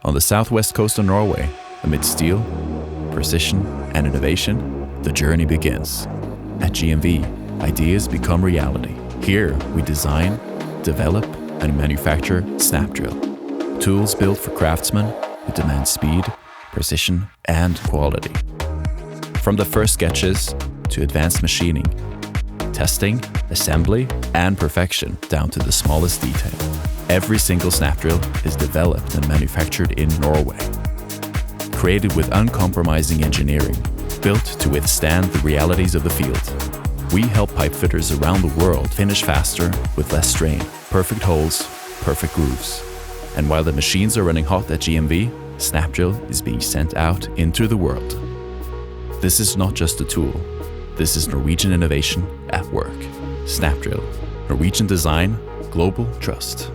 On the southwest coast of Norway, amid steel, precision, and innovation, the journey begins. At GMV, ideas become reality. Here, we design, develop, and manufacture Snapdrill, tools built for craftsmen who demand speed, precision, and quality. From the first sketches to advanced machining, testing, assembly, and perfection down to the smallest detail, every single Snapdrill is developed and manufactured in Norway. Created with uncompromising engineering, built to withstand the realities of the field, we help pipefitters around the world finish faster with less strain, perfect holes, perfect grooves. And while the machines are running hot at GMV, Snapdrill is being sent out into the world. This is not just a tool. This is Norwegian innovation at work. Snapdrill. Norwegian design, global trust.